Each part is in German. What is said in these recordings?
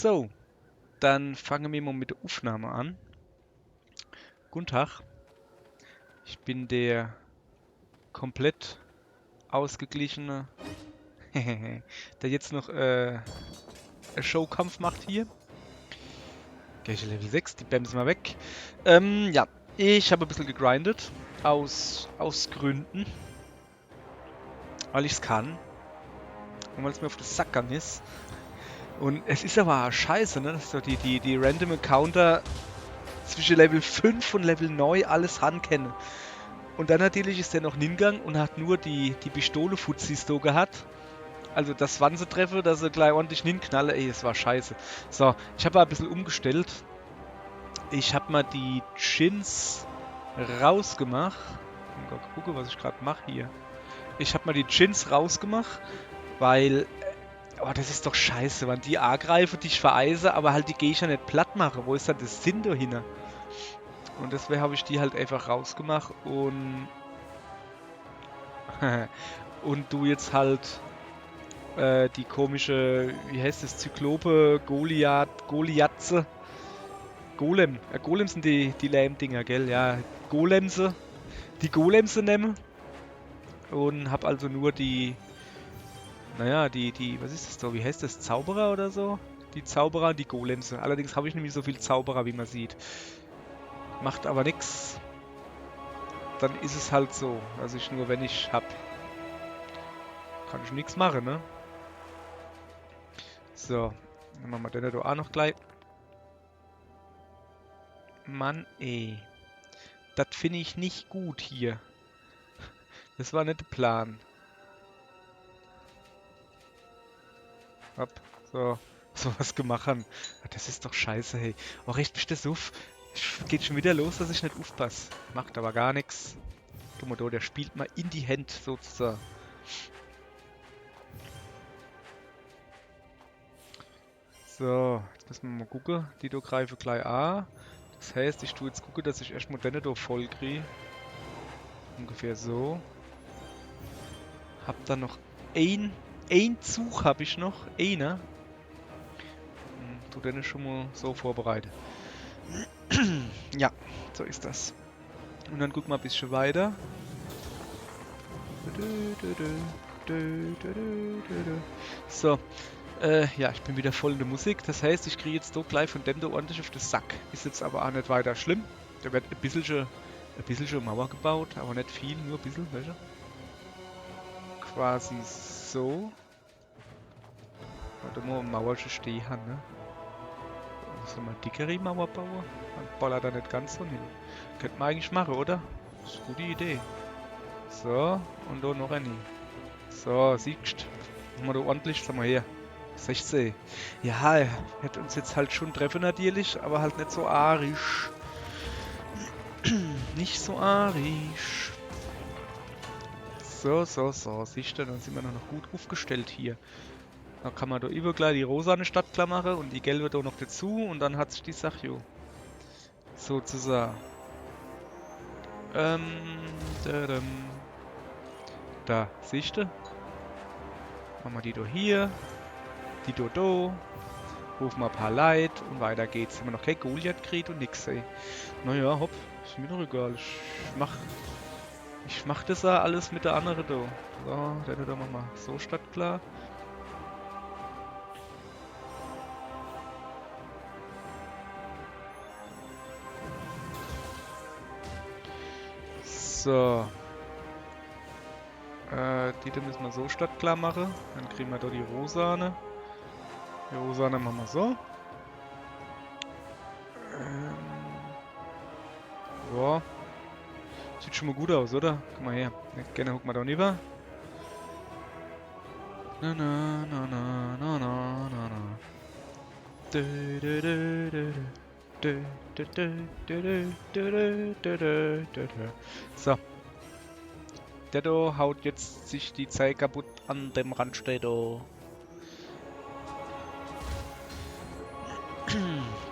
So, dann fangen wir mal mit der Aufnahme an. Guten Tag, ich bin der komplett ausgeglichene, der jetzt noch einen Showkampf macht hier. Gleich Level 6, die bremsen mal weg. Ja, ich habe ein bisschen gegrindet, aus Gründen, weil ich es kann und weil es mir auf den Sack gegangen ist. Und es ist aber scheiße, ne, dass so die Random Encounter zwischen Level 5 und Level 9 alles rankennen. Und dann natürlich ist der noch hingegangen und hat nur die Pistole-Fuzis da gehabt. Also das wann sie treffe, dass sie gleich ordentlich hinknalle. Ey, es war scheiße. So, ich habe ein bisschen umgestellt. Ich habe mal die Chins rausgemacht. Mal gucken, was ich gerade mache hier. Ich habe mal die Chins rausgemacht, weil... Oh, das ist doch scheiße, wenn die angreifen, dich vereise, aber halt die Gegner nicht platt machen. Wo ist dann das Sinn dahinter? Und deswegen habe ich die halt einfach rausgemacht und... und du jetzt halt die komische, wie heißt das, Zyklope, Goliatze, Golem. Golems sind die Lame-Dinger, gell? Ja, Golemse, die Golemse nehmen und hab also nur die, naja, was ist das da, wie heißt das, Zauberer oder so? Die Zauberer und die Golemse. Allerdings habe ich nämlich so viel Zauberer, wie man sieht. Macht aber nix. Dann ist es halt so, dass ich nur, wenn ich hab, kann ich nichts machen, ne? So, dann machen wir den da auch noch gleich. Mann, ey. Das finde ich nicht gut hier. Das war nicht der Plan. Hopp. So. So was gemacht haben. Das ist doch scheiße, hey. Oh, recht mich das auf. Geht schon wieder los, dass ich nicht aufpasse. Macht aber gar nichts. Guck mal da, der spielt mal in die Hand sozusagen. So, jetzt müssen wir mal gucken. Die da greifen gleich an. Das heißt, ich tue jetzt gucken, dass ich erstmal den da voll kriege. Ungefähr so. Hab dann noch ein Zug habe ich noch. Einer. Tu den schon mal so vorbereitet. Ja, so ist das. Und dann guck mal ein bisschen weiter. So. Ja, ich bin wieder voll in der Musik. Das heißt, ich kriege jetzt doch gleich von dem da ordentlich auf den Sack. Ist jetzt aber auch nicht weiter schlimm. Da wird ein bisschen Mauer gebaut, aber nicht viel, nur ein bisschen, weißt du? Quasi so. Da muss eine Mauer schon stehen haben, ne? Soll man dickere Mauer bauen? Dann ballert er nicht ganz so hin. Könnte man eigentlich machen, oder? Das ist eine gute Idee. So, und da noch eine. So, siehst du. Machen wir da ordentlich, sag mal her. 16. Ja, er hätte uns jetzt halt schon treffen natürlich, aber halt nicht so arisch. Nicht so arisch. So, siehst du, dann sind wir noch gut aufgestellt hier. Dann kann man da über gleich die rosane Stadt klar machen und die gelbe da noch dazu und dann hat sich die Sache jo. Sozusagen. Da, siehst du? Machen wir die da hier. Die da. Rufen wir ein paar Leute und weiter geht's. Haben wir noch kein Goliath gekriegt und nix, ey. Naja, hopp, ist mir doch egal. Ich mach das ja alles mit der anderen da. So, den da machen wir so stadtklar. So. Die da müssen wir so stadtklar machen. Dann kriegen wir da die Rosane. Die Rosane machen wir so. Ja. Sieht schon mal gut aus, oder? Guck mal her. Gerne guck mal da rüber. Na na na na na na na na. So. Der da haut jetzt sich die Zeit kaputt an dem Randstein da.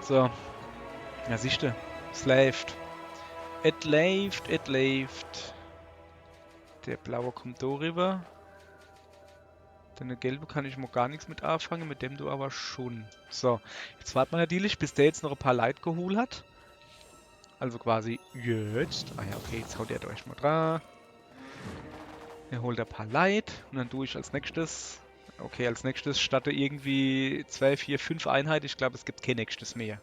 So. Ja, siehst du. Es läuft. Es läuft. Der blaue kommt da rüber. Deine gelbe kann ich mal gar nichts mit anfangen, mit dem du aber schon. So, jetzt warten wir natürlich, bis der jetzt noch ein paar Leute geholt hat. Also quasi jetzt. Ah ja, okay, jetzt haut er durch mal dran. Er holt ein paar Leute und dann tue ich als nächstes. Okay, als nächstes statte irgendwie 2, 4, 5 Einheiten. Ich glaube, es gibt kein nächstes mehr.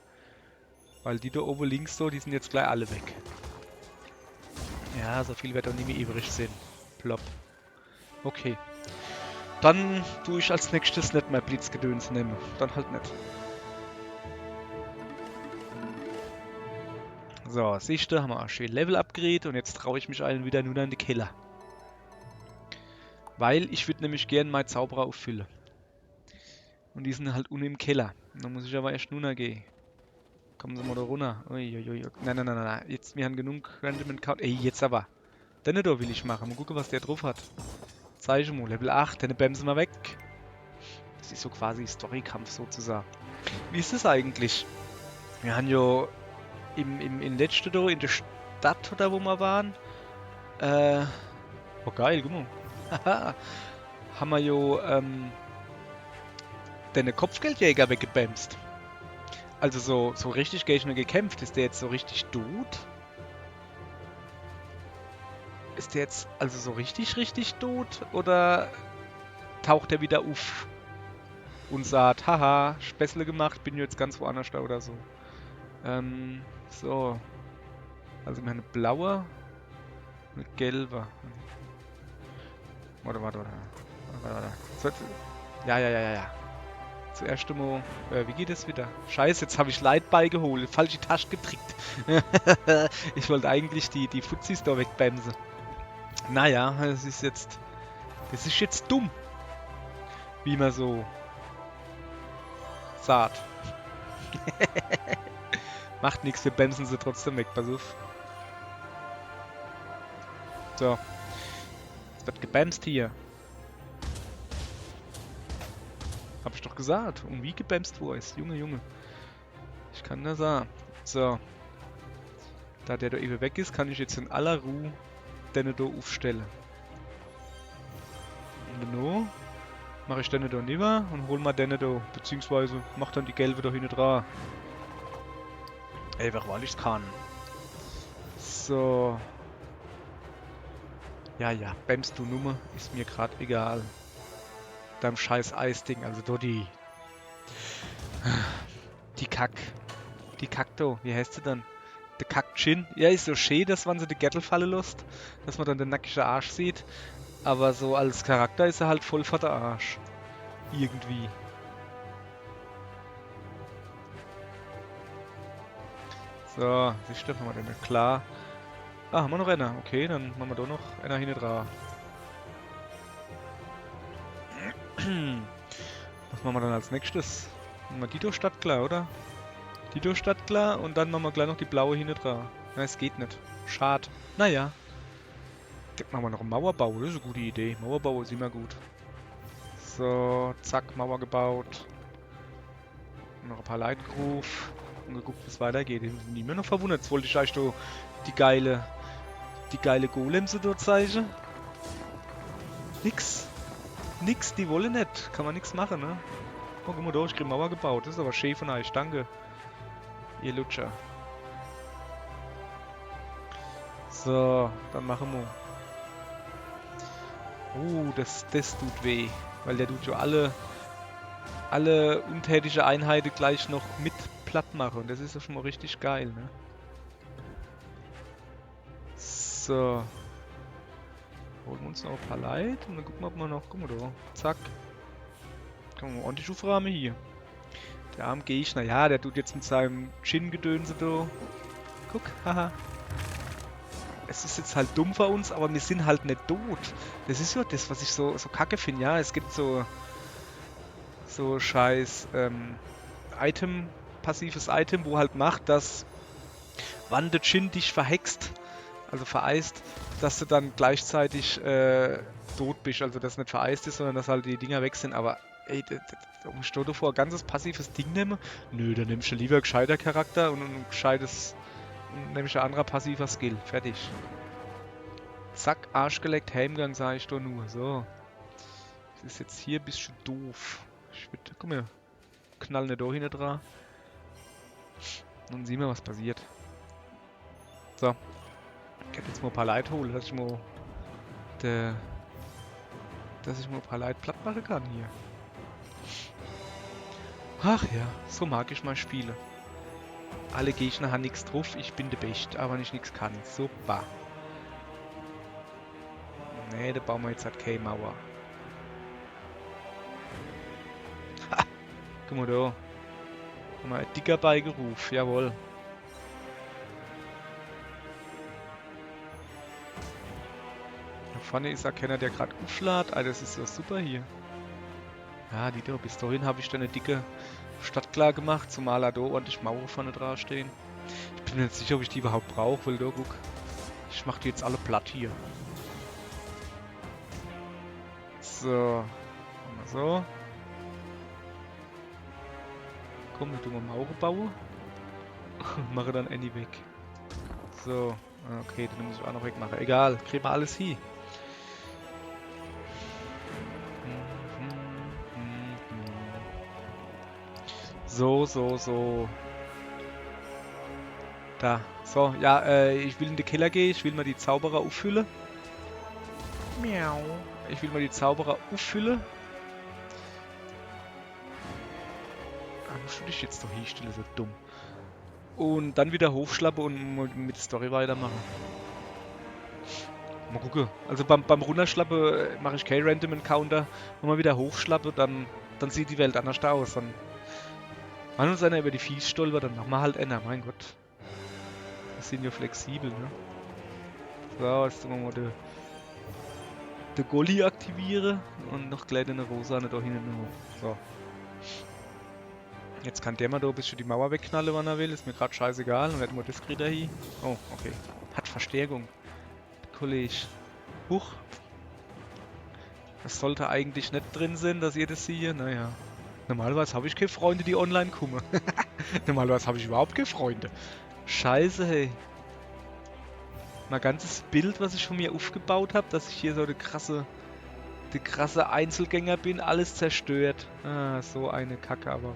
Weil die da oben links so, die sind jetzt gleich alle weg. Ja, so viel wird doch nicht mehr übrig sein. Plopp. Okay. Dann tue ich als nächstes nicht mehr Blitzgedöns nehmen. Dann halt nicht. So, siehst du, haben wir auch schön Level Upgrade und jetzt traue ich mich allen wieder nur in die Keller. Weil ich würde nämlich gern meinen Zauberer auffüllen. Und die sind halt unten im Keller. Da muss ich aber erst runter gehen. Kommen Sie mal da runter. Uiuiui. Nein, nein, nein, nein. Jetzt, wir haben genug Random Encounter. Ey, jetzt aber. Den da will ich machen. Mal gucken, was der drauf hat. Zeige mal. Level 8. Den bremsen wir weg. Das ist so quasi Storykampf sozusagen. Wie ist das eigentlich? Wir haben ja in letzter da in der Stadt oder wo wir waren. Oh geil, guck mal. Haha. Haben wir ja deine Kopfgeldjäger weggebämst. Also so richtig gegen ihn gekämpft. Ist der jetzt so richtig tot? Ist der jetzt also so richtig tot? Oder taucht er wieder auf und sagt, haha, Späßle gemacht, bin jetzt ganz woanders da oder so. So. Also wir haben eine blaue, eine gelbe. Warte. So, ja. Zuerst einmal, wie geht es wieder? Scheiße, jetzt habe ich Leid beigeholt. Falsche Tasche getrickt. Ich wollte eigentlich die Fuzis da wegbämsen. Naja, das ist jetzt dumm. Wie man so sagt. Macht nichts, wir bremsen sie trotzdem weg, pass auf. So. Es wird gebämst hier. Hab ich doch gesagt. Und wie gebämst wo ist. Junge. Ich kann das sagen. So. Da der da eben weg ist, kann ich jetzt in aller Ruhe den da aufstellen. Und dann mache ich den da rüber und hol mal den da. Beziehungsweise mach dann die gelbe da hinten dran. Einfach weil ich's kann. So. Ja, bämst du Nummer, ist mir gerade egal. Deinem scheiß Eisding, also da die Kakto, wie heißt sie dann? Der Kack-Chin. Ja, ist so schön, dass man sie die Gärtel fallen lässt, dass man dann den nackischen Arsch sieht. Aber so als Charakter ist er halt voll vor der Arsch. Irgendwie. So, siehst du, haben wir den klar. Ah, haben wir noch einer. Okay, dann machen wir da noch einer hinten dran. Was machen wir dann als nächstes? Machen wir Dito Stadt klar, oder? Dito Stadt klar und dann machen wir gleich noch die blaue hinten dran. Na, es geht nicht. Schade. Naja. Dann machen wir noch einen Mauerbau. Das ist eine gute Idee. Mauerbau ist immer gut. So, zack, Mauer gebaut. Noch ein paar Leute gerufen. Und geguckt, wie es weitergeht. Ich bin nicht mehr noch verwundert. Jetzt wollte ich euch da die geile Golems dort zeigen. Nix, die wollen nicht. Kann man nichts machen, ne? Oh, guck mal da, ich krieg Mauer gebaut. Das ist aber schön von euch. Danke. Ihr Lutscher. So, dann machen wir. Das tut weh. Weil der tut ja alle untätige Einheiten gleich noch mit platt machen. Und das ist ja schon mal richtig geil, ne? So. Holen wir uns noch ein paar Leute und dann gucken wir, ob wir noch. Guck mal da. Zack. Gucken wir ordentlich Aufrahmen hier. Der arme Gegner, ja, der tut jetzt mit seinem Chin-Gedönse da. Guck, haha. Es ist jetzt halt dumm für uns, aber wir sind halt nicht tot. Das ist ja das, was ich so kacke finde, ja. Es gibt so scheiß passives Item, wo halt macht, dass wann der Chin dich verhext, also vereist, dass du dann gleichzeitig tot bist. Also dass nicht vereist ist, sondern dass halt die Dinger weg sind. Aber ey, da musst du vor ein ganzes passives Ding nehmen? Nö, dann nimmst du lieber ein gescheiter Charakter und ein gescheites, nämlich ein anderer passiver Skill. Fertig. Zack, Arsch geleckt, Heimgang sage ich doch nur. So. ist jetzt hier ein bisschen doof. Ich würde, komm her, knallen wir da hinten dran. Dann sehen wir, was passiert. So. Ich kann jetzt mal ein paar Leute holen, dass ich mal ein paar Leute platt machen kann hier. Ach ja, so mag ich mal Spiele. Alle Gegner haben nichts drauf, ich bin der Best, aber wenn ich nichts kann. Super. Nee, da bauen wir jetzt halt keine Mauer. Ha! Guck mal da. Haben wir ein dicker Beigeruf, jawohl. Da vorne ist auch keiner, der gerade auflädt. Ah, das ist ja super hier. Ja, die da, bis dahin habe ich da eine dicke Stadt klar gemacht, zumal da ordentlich Mauern vorne dran stehen. Ich bin mir nicht sicher, ob ich die überhaupt brauche, weil da, guck. Ich mache die jetzt alle platt hier. So. Machen wir so. Komm, wir tun mal Mauern bauen. Und mache dann Annie weg. So. Okay, den muss ich auch noch wegmachen. Egal, kriegen wir alles hin. So. Da. So, ja, ich will in den Keller gehen. Ich will mal die Zauberer auffüllen. Miau. Ich will mal die Zauberer auffüllen. Ah, musst du dich jetzt doch hinstellen, so dumm. Und dann wieder hochschlappen und mit Story weitermachen. Mal gucken. Also beim Runterschlappen mache ich keinen Random Encounter. Wenn man wieder hochschlappe, dann sieht die Welt anders aus. Dann, wenn uns einer über die Viehs stolpert, dann machen wir halt einer. Mein Gott. Wir sind ja flexibel, ne? So, jetzt tun wir mal den Golli aktivieren und noch gleich eine Rosane da hinten hoch. So. Jetzt kann der mal da ein bisschen die Mauer wegknallen, wenn er will. Ist mir gerade scheißegal. Und werden wir das kriegt er hier. Oh, okay. Hat Verstärkung. Der Kollege. Huch. Das sollte eigentlich nicht drin sein, dass ihr das seht. Naja. Normalerweise habe ich keine Freunde, die online kommen. Normalerweise habe ich überhaupt keine Freunde. Scheiße, hey. Mein ganzes Bild, was ich von mir aufgebaut habe, dass ich hier so der krasse Einzelgänger bin, alles zerstört. Ah, so eine Kacke, aber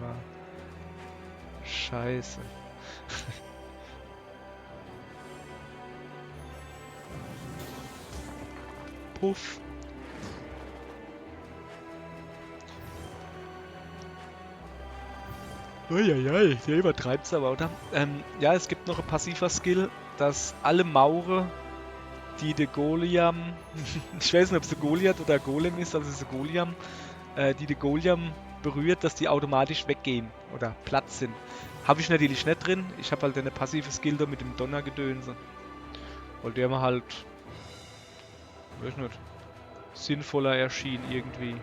Scheiße. Puff. Uiuiui, der übertreibt's aber, oder? Ja, es gibt noch ein passiver Skill, dass alle Maurer, die der Goliam, ich weiß nicht, ob es der Goliath oder Golem ist, also es ist der Goliam, die der Goliam berührt, dass die automatisch weggehen oder platt sind. Habe ich natürlich nicht drin, ich habe halt eine passive Skill da mit dem Donnergedönse. Weil der mir halt, weiß nicht, sinnvoller erschien irgendwie.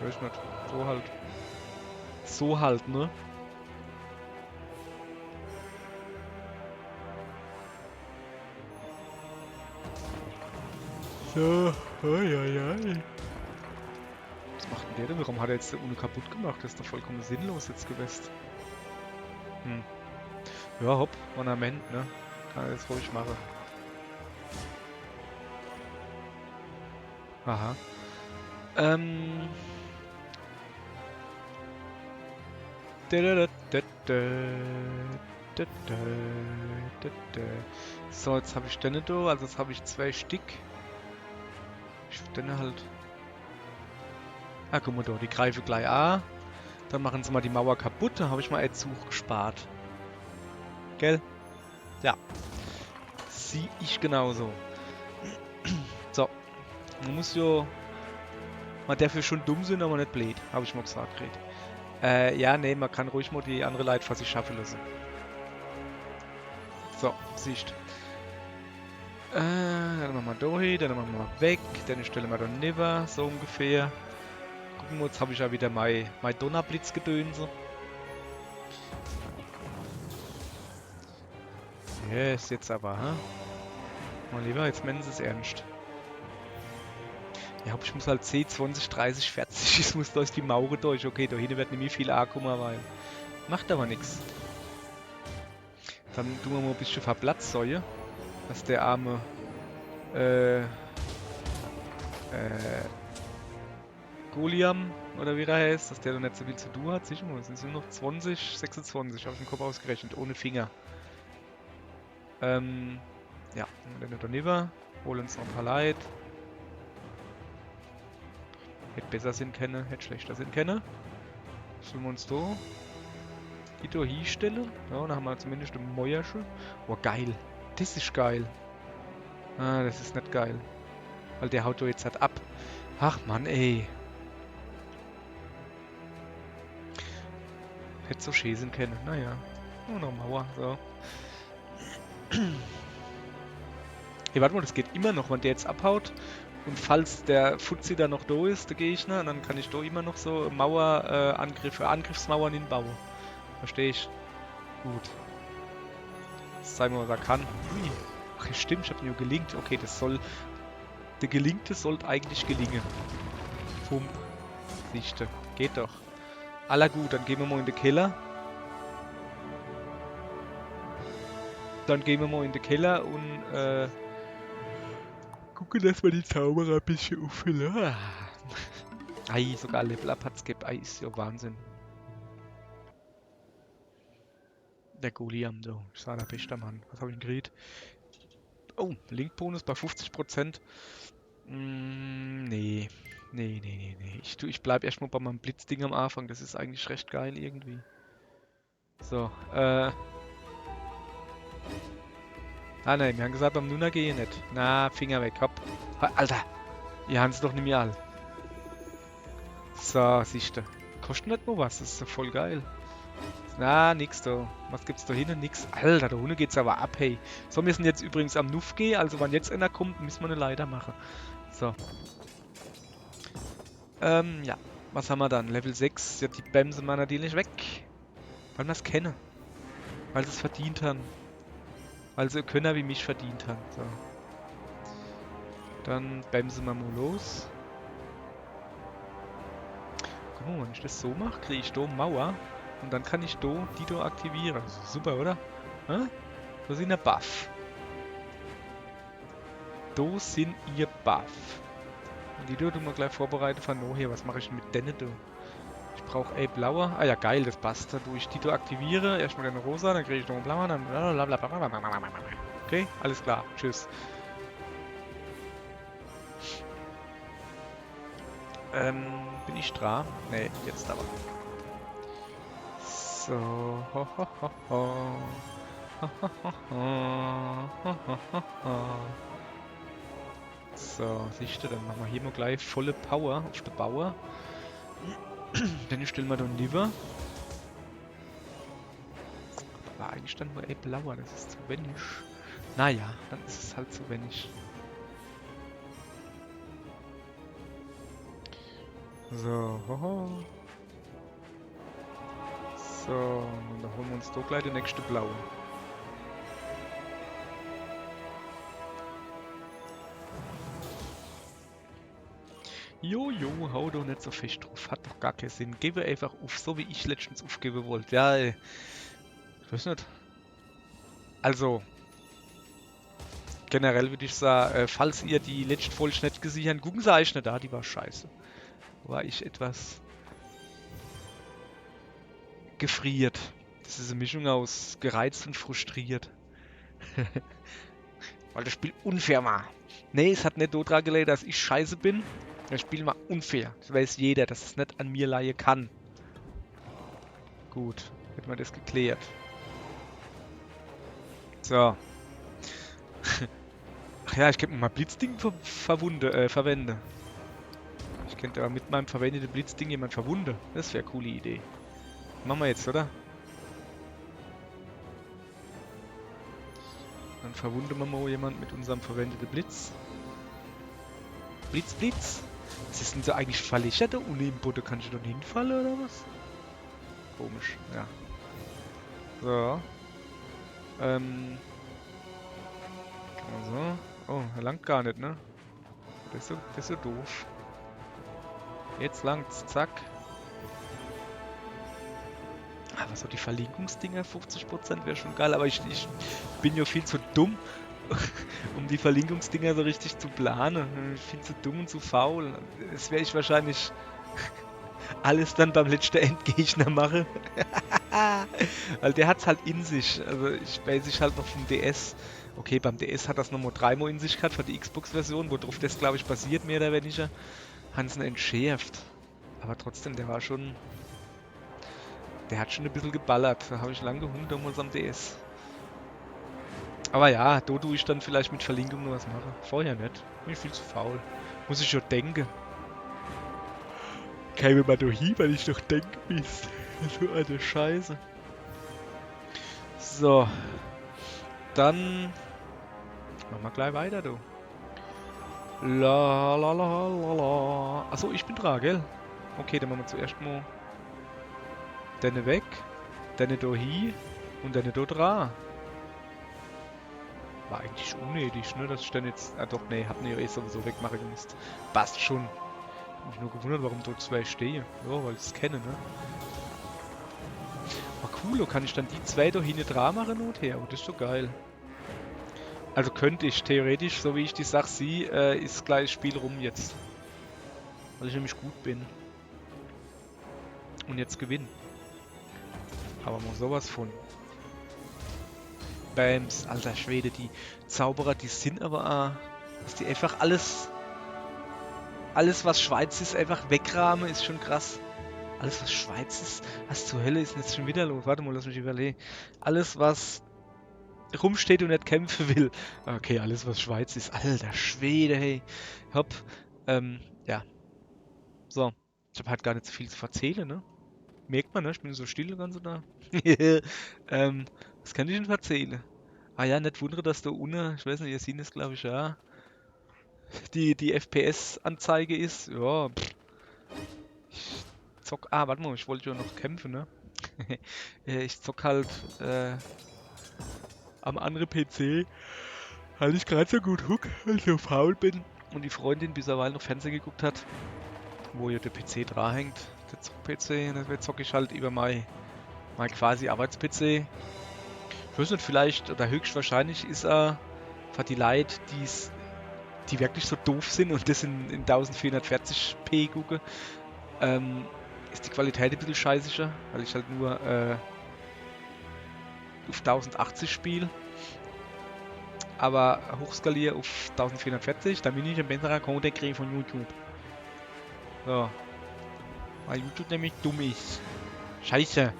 Weiß nicht, so halt. So halt, ne? So, oi. Was macht denn der denn? Warum hat er jetzt der Uno kaputt gemacht? Das ist doch vollkommen sinnlos jetzt gewesen. Ja, hopp, Ornament, ne? Kann er jetzt ruhig machen. Aha. So, jetzt habe ich den da, also jetzt habe ich 2 Stück. Ich würde den halt... Ah, guck mal da, die greifen gleich an. Dann machen sie mal die Mauer kaputt, dann habe ich mal einen Zug gespart. Gell? Ja. Sieh ich genauso. So. Man muss ja... Man darf ja schon dumm sein, aber nicht blöd, habe ich mal gesagt, Red. Ja, nee, man kann ruhig mal die andere Leute für sich schaffen lassen. So, siehst. Dann machen wir da hin, dann machen wir weg, dann stellen wir dann neben, so ungefähr. Gucken wir, jetzt habe ich ja wieder mein Donnerblitzgedönse. Yes, jetzt aber, hä? Mal lieber, jetzt meinen sie es ernst. Ja, ich muss halt C, 20, 30, 40, ich muss durch die Mauer durch. Okay, da hinten wird nicht mehr viel ankommen, weil... Macht aber nichts. Dann tun wir mal ein bisschen Verplatzsäue, dass der arme Goliam, oder wie er heißt, dass der doch nicht so viel zu tun hat. Sicher mal, es sind nur noch 20, 26, habe ich im Kopf ausgerechnet, ohne Finger. Ja, dann nicht daneben, holen uns noch ein paar Leid. Hätte besser Sinn können, hätte schlechter Sinn können. Sollen wir uns da die da hinstellen? Ja, dann haben wir zumindest ein Mäuerchen. Oh, geil. Das ist geil. Ah, das ist nicht geil. Weil der haut da jetzt halt ab. Ach Mann, ey. Hätte so schießen können. Naja. Nur noch Mauer. So. Hey, warte mal, das geht immer noch, wenn der jetzt abhaut. Und falls der Fuzzi da noch da ist, der Gegner, dann kann ich da immer noch so Mauerangriffe, Angriffsmauern hinbauen. Verstehe ich. Gut. Das zeigen wir, was er kann. Ui. Ach, stimmt, ich habe nur gelingt. Okay, das soll... Der Gelingte sollte eigentlich gelingen. Pump. Sichte. Geht doch. Aller gut, dann gehen wir mal in den Keller. Dann gehen wir mal in den Keller und gucken, dass wir die Zauberer ein bisschen auffüllen. Ah. Ei, sogar Level Up hat's gegeben. Ei, ist ja Wahnsinn. Der Goliam, so. Das war der beste Mann. Was habe ich denn gekriegt? Oh, Link-Bonus bei 50%. Nee. Nee. Ich bleib erstmal bei meinem Blitzding am Anfang. Das ist eigentlich recht geil irgendwie. So, Ah nein, wir haben gesagt, beim Nuna gehe ich nicht. Na, Finger weg, hopp. Alter, ihr haben's doch nicht mehr all. So, siehste. Kostet nicht nur was, das ist doch voll geil. Na, nix da. Was gibt's da hinten? Nix. Alter, da unten geht's aber ab, hey. So, wir sind jetzt übrigens am Nuff gehen, also wenn jetzt einer kommt, müssen wir eine Leiter machen. So. Ja. Was haben wir dann? Level 6. Ja, die Bämsen wir natürlich weg. Weil wir es kennen. Weil sie es verdient haben. Weil sie Könner wie mich verdient haben. So. Dann bremsen wir mal los. Guck mal, wenn ich das so mache, kriege ich da Mauer. Und dann kann ich die da aktivieren. Super, oder? Hä? Da sind ihr Buff. Da sind ihr Buff. Und die tun wir gleich vorbereiten von hier. Was mache ich mit denen da? Ich brauche blauer. Ah ja, geil, das passt. Da tue ich die da aktiviere. Erstmal den rosa, dann kriege ich noch einen blauen, dann blablabla. Okay, alles klar. Tschüss. Bin ich dran? Ne, jetzt aber. So. So, siehst du, dann machen wir hier mal gleich volle Power auf den Bauer. Dann stellen wir dann lieber. Aber eigentlich dann nur blauer, das ist zu wenig. Naja, dann ist es halt zu wenig. So, hoho. So, und dann holen wir uns doch gleich die nächste blaue. Jojo, hau doch nicht so fest drauf, hat doch gar keinen Sinn. Gebe einfach auf, so wie ich letztens aufgeben wollte. Ja, ich weiß nicht. Also, generell würde ich sagen, falls ihr die letzte Folge nicht gesehen habt, gucken Sie euch nicht da, die war scheiße. War ich etwas gefriert. Das ist eine Mischung aus gereizt und frustriert. Weil das Spiel unfair war. Nee, es hat nicht so dran gelegen, dass ich scheiße bin. Das Spiel war unfair. Das weiß jeder, dass es nicht an mir leihen kann. Gut, hätten wir das geklärt. So. Ach ja, ich könnte mal Blitzding verwenden. Ich könnte aber mit meinem verwendeten Blitzding jemand verwunden. Das wäre eine coole Idee. Machen wir jetzt, oder? Dann verwunden wir mal jemand mit unserem verwendeten Blitz. Blitz. Was ist denn so eigentlich verlechert da ohne im Boden? Kann ich da hinfallen oder was? Komisch, ja. So. Also. Oh, er langt gar nicht, ne? Das ist so doof. Jetzt langt's, zack. Aber so die Verlinkungsdinger, 50% wäre schon geil, aber ich bin ja viel zu dumm, um die Verlinkungsdinger so richtig zu planen. Viel zu dumm und zu faul. Das wäre ich wahrscheinlich Alles dann beim letzten Endgegner mache. Weil der hat's halt in sich. Also ich weiß ich halt noch vom DS. Okay, beim DS hat das nochmal dreimal in sich gehabt für die Xbox-Version, worauf das glaube ich basiert, mehr oder weniger. Hansen entschärft. Aber trotzdem, der war schon. Der hat schon ein bisschen geballert. Da habe ich lange gehungert damals am DS. Aber ja, da tue ich dann vielleicht mit Verlinkung noch was machen. Vorher nicht. Bin ich viel zu faul. Muss ich schon denken. Käme mal da hin, weil ich doch denken müsste. So eine Scheiße. So. Dann machen wir gleich weiter, du. La la la la la. Achso, ich bin dran, gell? Okay, dann machen wir zuerst mal den weg, den da hin und den da dran. War eigentlich unnötig, ne? Dass ich dann jetzt. Ah doch, ne, hab ne eh sowieso wegmachen müsst. Passt schon. Hab mich nur gewundert, warum dort zwei stehen. Ja, weil ich es kenne, ne? Aber cool, da kann ich dann die zwei da hinten dran machen und her. Oh, das ist so geil. Also könnte ich theoretisch, so wie ich die Sache sehe, ist gleich das Spiel rum jetzt. Weil ich nämlich gut bin. Und jetzt gewinnen. Aber mal sowas von. Bams, alter Schwede, die Zauberer, die sind aber, dass die einfach alles was Schweiz ist, einfach wegrahmen, ist schon krass. Alles was Schweiz ist, was zur Hölle ist denn jetzt schon wieder los? Warte mal, lass mich überlegen. Alles was rumsteht und nicht kämpfen will. Okay, alles was Schweiz ist, alter Schwede, hey. Hopp, ja. So, ich habe halt gar nicht so viel zu erzählen, ne? Merkt man, ne? Ich bin so still ganz da. Was kann ich denn erzählen? Ah ja, nicht wundere, dass da unten, ich weiß nicht, ihr seht es glaube ich ja, die FPS-Anzeige ist. Ja, ich zock. Ah, warte mal, ich wollte ja noch kämpfen, ne? Ich zock halt am anderen PC, weil ich gerade so gut huck, weil ich so faul bin und die Freundin bis noch Fernsehen geguckt hat, wo ja der PC dran hängt, der Zock-PC, und dann zocke ich halt über mein quasi Arbeits-PC. Ich weiß nicht, vielleicht oder höchstwahrscheinlich ist er für die Leute, die wirklich so doof sind und das in 1440p gucke, ist die Qualität ein bisschen scheißiger, weil ich halt nur auf 1080 spiele. Aber hochskaliere auf 1440, damit ich einen besseren Content kriege von YouTube. So. Weil YouTube nämlich dumm ist. Scheiße.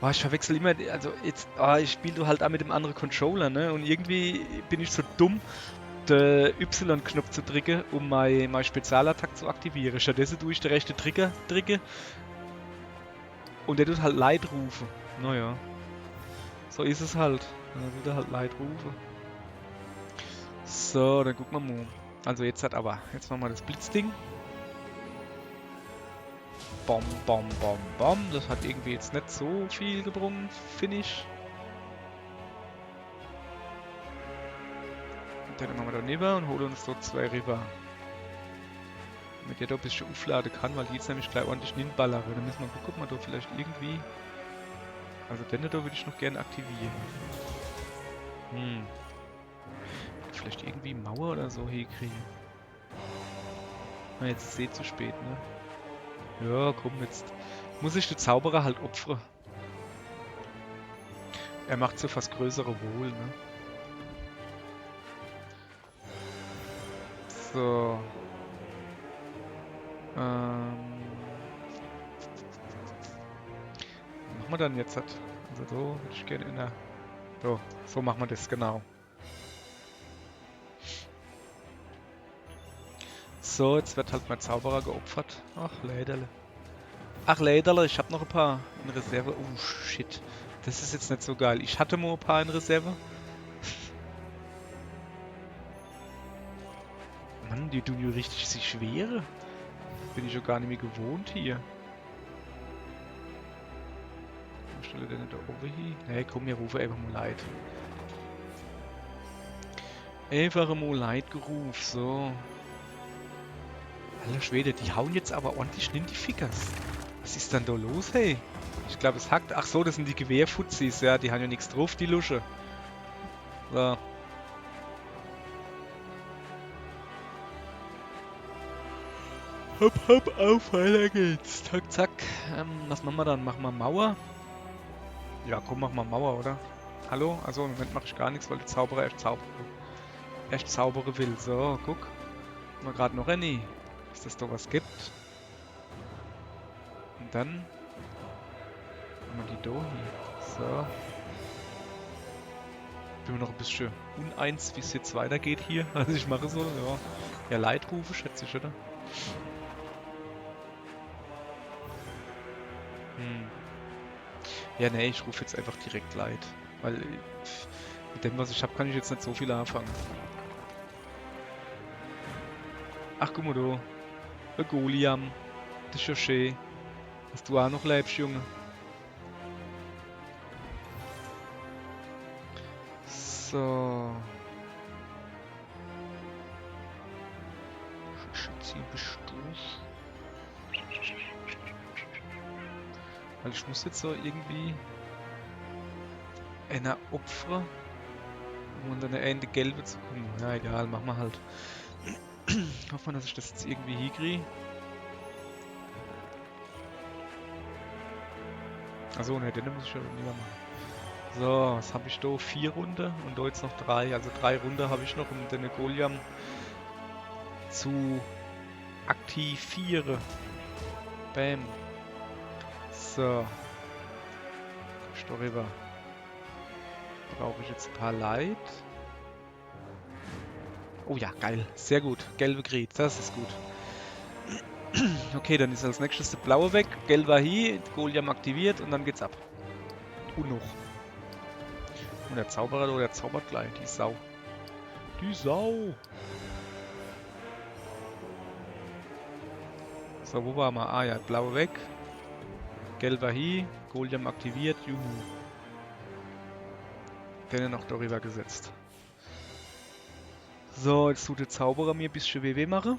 Oh, ich verwechsel immer, also jetzt, ich spiele halt auch mit dem anderen Controller, ne? Und irgendwie bin ich so dumm, den Y-Knopf zu drücken, um mein Spezialattack zu aktivieren. Stattdessen tue ich den rechten Trigger drücken und der tut halt Leid rufen. Naja. So ist es halt. Dann tut er halt Leid rufen. So, dann gucken wir mal. Also jetzt jetzt machen wir das Blitzding. Bom, bom, bom, bom. Das hat irgendwie jetzt nicht so viel gebrungen, finde ich. Und dann machen wir daneben und holen uns so zwei River. Damit der da ein bisschen aufladen kann, weil die jetzt nämlich gleich ordentlich hinballern. Dann müssen wir gucken, ob man da vielleicht irgendwie... Also den da würde ich noch gerne aktivieren. Vielleicht irgendwie Mauer oder so hinkriegen. Na, jetzt ist es zu spät, ne? Ja, komm, jetzt muss ich den Zauberer halt opfern. Er macht so fast größere Wohl, ne? So. Was machen wir dann jetzt? Also so würde ich gerne in der... So machen wir das, genau. So, jetzt wird halt mein Zauberer geopfert. Ach, Läderle. Ach, Läderle, ich habe noch ein paar in Reserve. Oh, shit. Das ist jetzt nicht so geil. Ich hatte mal ein paar in Reserve. Mann, die tun ja richtig sich schwere. Bin ich ja gar nicht mehr gewohnt hier. Wo stelle denn da oben hin? Nee, komm, wir rufen einfach mal Leid. Einfach mal Leid gerufen, so. Alter Schwede, die hauen jetzt aber ordentlich in die Fickers. Was ist denn da los, hey? Ich glaube, es hackt. Ach so, das sind die Gewehrfuzis, ja, die haben ja nichts drauf, die Lusche. So. Hopp, hopp, auf, weiter geht's. Zack, zack. Was machen wir dann? Machen wir Mauer? Ja, komm, machen wir Mauer, oder? Hallo? Also im Moment mache ich gar nichts, weil der Zauberer erst zaubere will. So, guck. Haben wir gerade noch eine. Dass das doch was gibt. Und dann haben wir die da hier. So. Bin mir noch ein bisschen uneins, wie es jetzt weitergeht hier. Also ich mache so, ja. Ja, Leitrufe, schätze ich, oder? Ja, nee, ich rufe jetzt einfach direkt Leid. Weil mit dem, was ich habe, kann ich jetzt nicht so viel anfangen. Ach, guck mal da. Der Goliam. Das ist ja schön. Dass du auch noch lebst, Junge. So. Ziel bestuft. Weil ich muss jetzt so irgendwie einer opfern, um dann eine Ende gelbe zu kommen. Na egal, machen wir halt. Hoffen wir, dass ich das jetzt irgendwie hinkriege. Achso, ne, den muss ich ja lieber machen. So, was habe ich da? 4 Runden und da jetzt noch 3. Also 3 Runden habe ich noch, um den Goliam zu aktivieren. Bam. So. Darüber brauche ich jetzt ein paar Light. Oh ja, geil. Sehr gut. Gelbe Gret, das ist gut. Okay, dann ist als nächstes der blaue weg. Gelber hier, Goliam aktiviert und dann geht's ab. Und noch. Und der Zauberer, oder der zaubert gleich. Die Sau. Die Sau. So, wo waren wir? Ah ja, blaue weg. Gelber hier, Goliam aktiviert. Juhu. Den noch darüber gesetzt. So, jetzt tut der Zauberer mir ein bisschen WW machen.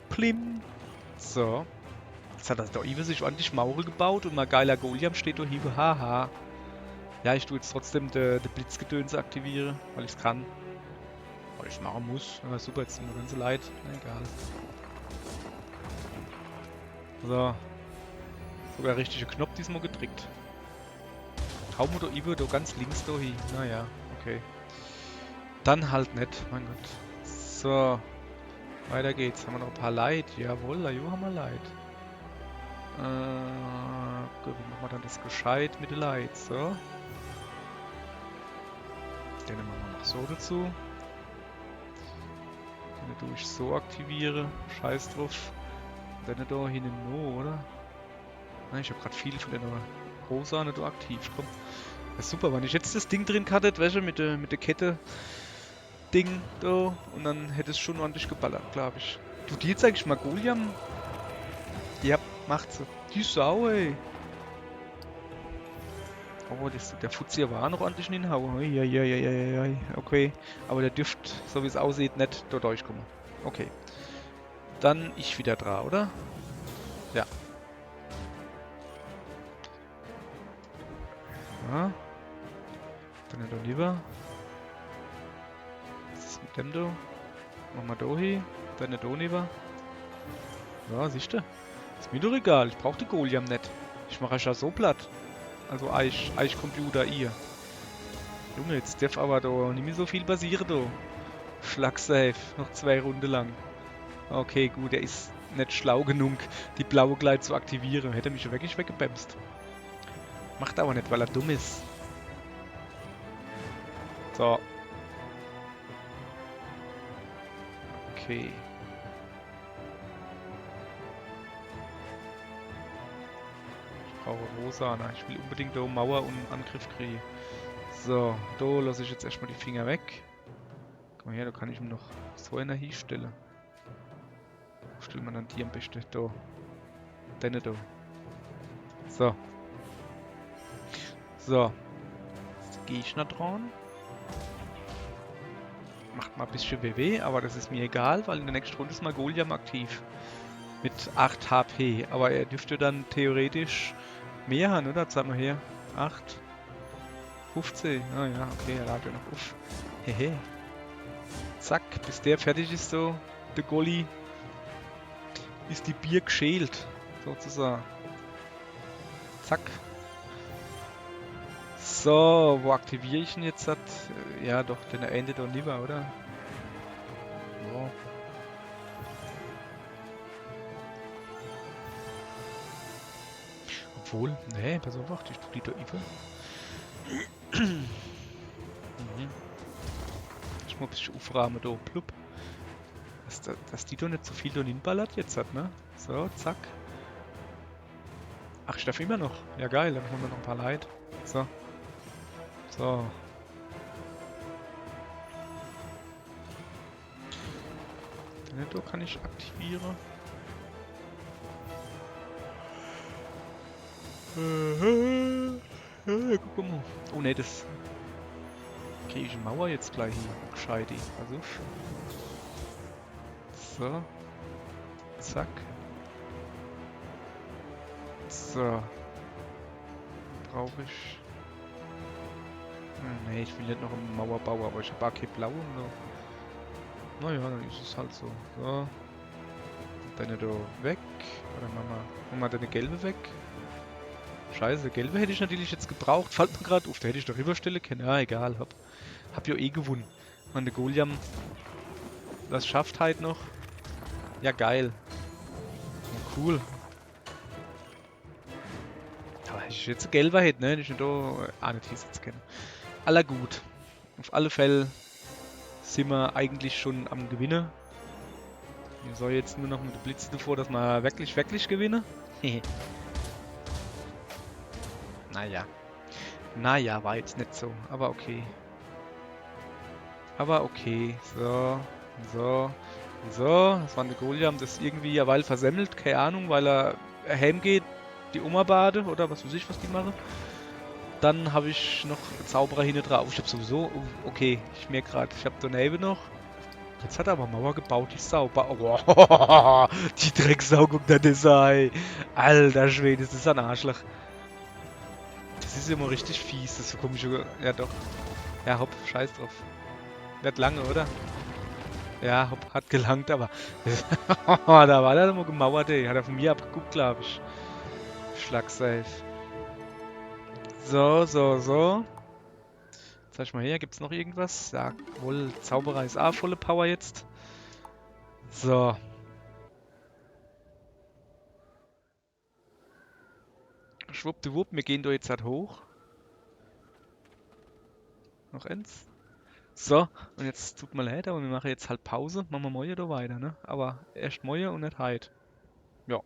Plim. So. Jetzt hat das da Ive sich ordentlich Mauer gebaut und mal geiler Goliam steht da Hiebe. Haha. Ja, ich tue jetzt trotzdem de Blitzgedöns aktivieren, weil ich es kann. Weil ich machen muss. Aber super, jetzt sind mir ganz leid. Na, egal. So. Sogar richtige Knopf diesmal gedrückt. Hau mir da Ive da ganz links da hin. Naja, okay. Dann halt nicht, mein Gott. So. Weiter geht's. Haben wir noch ein paar Light? Jawohl, da haben wir Light. Gut, wie machen wir dann das gescheit mit den Light? So. Den machen wir noch so dazu. Den tue ich so aktiviere. Scheiß drauf. Den da hinten no, oder? Nein, ich habe gerade viel von der Rosa nicht aktiv. Komm. Das ist super, wenn ich jetzt das Ding drin hatte, weißt du, mit der Kette Ding da und dann hätte es schon ordentlich geballert, glaube ich. Du, die jetzt eigentlich mal Goliam? Ja, macht sie. Die Sau, ey. Oh, der Fuzzi war noch ordentlich in den Hau. Okay, aber der dürfte, so wie es aussieht, nicht da durchkommen. Okay. Dann ich wieder dran, oder? Ja. Ja. Dann da lieber. Was ist mit dem da? Machen wir da hin. Dann da lieber. Ja, siehst du? Ist mir doch egal. Ich brauche die Goliam nicht. Ich mache ja so platt. Also Computer ihr. Junge, jetzt darf aber da nicht mehr so viel passieren da. Schlagsafe. Noch 2 Runden lang. Okay, gut. Er ist nicht schlau genug, die blaue Gleit zu aktivieren. Hätte mich wirklich weggebämst. Macht aber nicht, weil er dumm ist. So. Okay. Ich brauche Rosana. Ich will unbedingt da Mauer und Angriff kriegen. So, da lasse ich jetzt erstmal die Finger weg. Komm mal her, da kann ich mir noch so eine hinstellen. Wo stellt man dann die am besten? Da. Deine da. So. So. Jetzt gehe ich nach dran. Macht mal ein bisschen WW, aber das ist mir egal, weil in der nächsten Runde ist mal Goliam aktiv. Mit 8 HP. Aber er dürfte dann theoretisch mehr haben, oder? Sag mal her. 8. 15. Ah ja, okay, er ladet ja noch auf. Hehe. Zack, bis der fertig ist so, der Golli, ist die Bier geschält, sozusagen. Zack. So, wo aktiviere ich ihn jetzt? Ja, doch, den Ende doch lieber, oder? So. Obwohl, nee, pass auf, ich tue die da über. Mhm. Ich muss ein bisschen aufrahmen da, plupp. Dass die doch nicht so viel da hinballert jetzt hat, ne? So, zack. Ach, ich darf immer noch. Ja geil, dann haben wir noch ein paar Leute. So. So. Den da kann ich aktivieren. Guck mal. Oh ne, das kriege ich eine Mauer jetzt gleich hin. Gescheite. Also. So. Zack. So. Brauche ich. Ne, ich will nicht noch eine Mauer bauen, aber ich habe auch kein Blau. Naja, dann ist es halt so. So. Deine da weg. Oder machen wir deine gelbe weg. Scheiße, gelbe hätte ich natürlich jetzt gebraucht. Fällt mir gerade auf, da hätte ich doch rüberstellen können. Ja, egal, hab ja eh gewonnen. Und der Goliam, das schafft halt noch. Ja, geil. Ja, cool. Aber ich jetzt ein gelber hätte, ne? Ich da nicht jetzt kennen. Aller gut. Auf alle Fälle sind wir eigentlich schon am Gewinnen. Wir soll jetzt nur noch mit dem Blitz davor, dass wir wirklich gewinnen. Naja. Naja, war jetzt nicht so. Aber okay. Aber okay. So. So. So. Das war der Goliam. Das irgendwie ja weil versemmelt. Keine Ahnung, weil er heimgeht. Die Oma bade oder was weiß ich, was die machen. Dann habe ich noch Zauberer hinten drauf. Ich habe sowieso. Okay, ich merke gerade, ich habe daneben noch. Jetzt hat er aber Mauer gebaut, die Sau. Oh, die Drecksau, guck da das an. Alter Schwede, das ist ein Arschloch. Das ist immer richtig fies, das ist so komisch. Ja doch. Ja hopp, scheiß drauf. Wird lange, oder? Ja, hopp, hat gelangt, aber... da war der mal gemauert, ey. Hat er von mir abgeguckt, glaube ich. Schlagsafe. So, so, so. Zeig ich mal her, gibt's noch irgendwas? Ja, wohl, Zauberer ist auch volle Power jetzt. So. Schwuppdiwupp, wir gehen da jetzt halt hoch. Noch eins. So, und jetzt tut mir leid, aber wir machen jetzt halt Pause. Machen wir morgen da weiter, ne? Aber erst morgen und nicht heute. Ja.